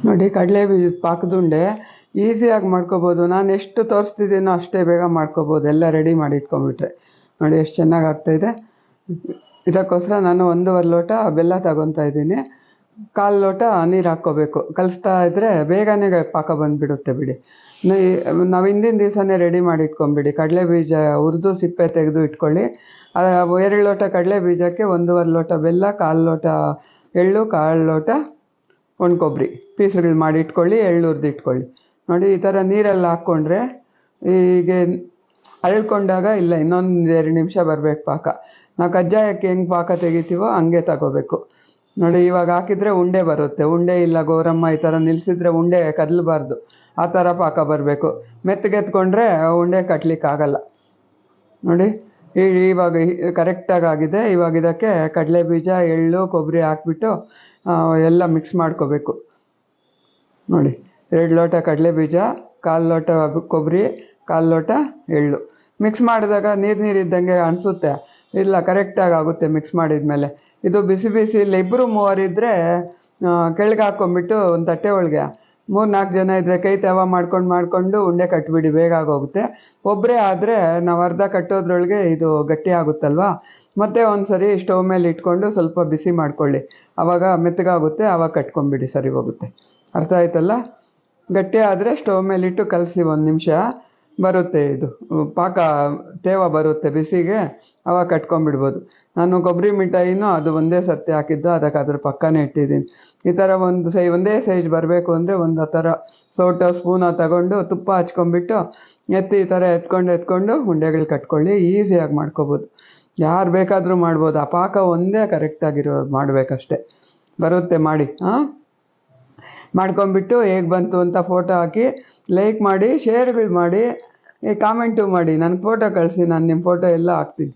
ನೋಡಿ ಕಡಲೆ ಬೀಜದ ಪಾಕದುಂಡೆ ಈಸಿಯಾಗಿ ಮಾಡ್ಕೋಬೋದು. ನಾನು ಎಷ್ಟು ತೋರಿಸ್ತಿದ್ದೀನೋ ಅಷ್ಟೇ ಬೇಗ ಮಾಡ್ಕೋಬೋದು, ಎಲ್ಲ ರೆಡಿ ಮಾಡಿ ಇಟ್ಕೊಂಡ್ಬಿಟ್ರೆ. ನೋಡಿ ಎಷ್ಟು ಚೆನ್ನಾಗಿ ಆಗ್ತಾಯಿದೆ. ಇದಕ್ಕೋಸ್ಕರ ನಾನು 1.5 ಲೋಟ ಬೆಲ್ಲ ತಗೊತಾ ಇದ್ದೀನಿ. 1/4 ಲೋಟ ನೀರು ಹಾಕ್ಕೋಬೇಕು. ಕಲಿಸ್ತಾ ಇದ್ದರೆ ಬೇಗನೆ ಪಾಕ ಬಂದುಬಿಡುತ್ತೆ ಬಿಡಿ. ನಾವು ಹಿಂದಿನ ದಿವಸನೇ ರೆಡಿ ಮಾಡಿ ಇಟ್ಕೊಂಬಿಡಿ. ಕಡಲೆ ಬೀಜ ಹುರಿದು ಸಿಪ್ಪೆ ತೆಗೆದು ಇಟ್ಕೊಳ್ಳಿ. 2 ಲೋಟ ಕಡಲೆ ಬೀಜಕ್ಕೆ 1.5 ಲೋಟ ಬೆಲ್ಲ, 1/4 ಲೋಟ ಎಳ್ಳು, 1/4 ಲೋಟ ಒಣ ಕೊಬ್ಬರಿ ಪೀಸ್ಗಳು ಮಾಡಿ ಇಟ್ಕೊಳ್ಳಿ, ಎಳ್ಳು ಹುರಿದು ಇಟ್ಕೊಳ್ಳಿ. ನೋಡಿ ಈ ಥರ ನೀರಲ್ಲಿ ಹಾಕ್ಕೊಂಡ್ರೆ ಹೀಗೆ ಅಳ್ಕೊಂಡಾಗ ಇಲ್ಲ ಇನ್ನೊಂದು 2 ನಿಮಿಷ ಬರಬೇಕು ಪಾಕ. ನಾವು ಕಜ್ಜಾಯಕ್ಕೆ ಹೆಂಗೆ ಪಾಕ ತೆಗಿತೀವೋ ಹಂಗೆ ತಗೋಬೇಕು. ನೋಡಿ ಇವಾಗ ಹಾಕಿದರೆ ಉಂಡೆ ಬರುತ್ತೆ. ಉಂಡೆ ಇಲ್ಲ ಗೋರಮ್ಮ ಈ ಥರ ನಿಲ್ಲಿಸಿದ್ರೆ ಉಂಡೆ ಕದಲಬಾರ್ದು, ಆ ಥರ ಪಾಕ ಬರಬೇಕು. ಮೆತ್ತಗೆತ್ಕೊಂಡ್ರೆ ಉಂಡೆ ಕಟ್ಟಲಿಕ್ಕಾಗಲ್ಲ. ನೋಡಿ ಇವಾಗ ಕರೆಕ್ಟಾಗಿ ಆಗಿದೆ. ಇವಾಗ ಇದಕ್ಕೆ ಕಡಲೆ ಬೀಜ, ಎಳ್ಳು, ಕೊಬ್ಬರಿ ಹಾಕ್ಬಿಟ್ಟು ಎಲ್ಲ ಮಿಕ್ಸ್ ಮಾಡ್ಕೋಬೇಕು. ನೋಡಿ 2 ಲೋಟ ಕಡಲೆ ಬೀಜ, 1/4 ಲೋಟ ಕೊಬ್ಬರಿ, 1/4 ಲೋಟ ಎಳ್ಳು ಮಿಕ್ಸ್ ಮಾಡಿದಾಗ ನೀರಿದ್ದಂಗೆ ಅನಿಸುತ್ತೆ. ಇಲ್ಲ ಕರೆಕ್ಟಾಗಿ ಆಗುತ್ತೆ ಮಿಕ್ಸ್ ಮಾಡಿದ ಮೇಲೆ. ಇದು ಬಿಸಿ ಬಿಸಿ ಇಲ್ಲ 2-3 ಇದ್ದರೆ ಕೆಳಗೆ ಹಾಕ್ಕೊಂಬಿಟ್ಟು ಒಂದು ತಟ್ಟೆ ಒಳಗೆ 3-4 ಜನ ಇದ್ದರೆ ಕೈ ತವ ಮಾಡ್ಕೊಂಡು ಉಂಡೆ ಕಟ್ಬಿಡಿ, ಬೇಗ ಆಗೋಗುತ್ತೆ. ಒಬ್ಬರೇ ಆದರೆ ನಾವು ಅರ್ಧ ಕಟ್ಟೋದ್ರೊಳಗೆ ಇದು ಗಟ್ಟಿ ಆಗುತ್ತಲ್ವ. ಮತ್ತೆ ಒಂದು ಸರಿ ಸ್ಟವ್ ಮೇಲೆ ಇಟ್ಕೊಂಡು ಸ್ವಲ್ಪ ಬಿಸಿ ಮಾಡ್ಕೊಳ್ಳಿ, ಆವಾಗ ಮೆತ್ತಗಾಗುತ್ತೆ, ಆವಾಗ ಕಟ್ಕೊಂಬಿಡಿ, ಸರಿ ಹೋಗುತ್ತೆ. ಅರ್ಥ ಆಯ್ತಲ್ಲ? ಗಟ್ಟಿ ಆದರೆ ಸ್ಟವ್ ಮೇಲಿಟ್ಟು ಕಲಸಿ 1 ನಿಮಿಷ ಬರುತ್ತೆ, ಇದು ಪಾಕ ತೇವ ಬರುತ್ತೆ ಬಿಸಿಗೆ, ಆವಾಗ ಕಟ್ಕೊಂಬಿಡ್ಬೋದು. ನಾನು ಕೊಬ್ಬರಿ ಮಿಠಾಯಿನೂ ಅದು ಒಂದೇ ಸರ್ತಿ ಹಾಕಿದ್ದು, ಅದಕ್ಕೆ ಅದ್ರ ಪಕ್ಕನೇ ಇಟ್ಟಿದ್ದೀನಿ. ಈ ಥರ ಒಂದೇ ಸೈಜ್ ಬರಬೇಕು ಅಂದರೆ ಒಂದು ಆ ಥರ ಸೌಟೋ ಸ್ಪೂನೋ ತಗೊಂಡು ತುಪ್ಪ ಹಚ್ಕೊಂಡ್ಬಿಟ್ಟು ಈ ಥರ ಎತ್ಕೊಂಡು ಉಂಡೆಗಳು ಕಟ್ಕೊಳ್ಳಿ. ಈಸಿಯಾಗಿ ಮಾಡ್ಕೋಬೋದು, ಯಾರು ಬೇಕಾದರೂ ಮಾಡ್ಬೋದು. ಆ ಪಾಕ ಒಂದೇ ಕರೆಕ್ಟಾಗಿರೋ ಮಾಡಬೇಕಷ್ಟೆ, ಬರುತ್ತೆ ಮಾಡಿ. ಮಾಡ್ಕೊಂಬಿಟ್ಟು ಹೇಗೆ ಬಂತು ಅಂತ ಫೋಟೋ ಹಾಕಿ ಲೈಕ್ ಮಾಡಿ, ಶೇರ್ಗಳು ಮಾಡಿ, ಕಾಮೆಂಟು ಮಾಡಿ, ನನಗೆ ಫೋಟೋ ಕಳಿಸಿ, ನಾನು ನಿಮ್ಮ ಫೋಟೋ ಎಲ್ಲ ಹಾಕ್ತೀನಿ.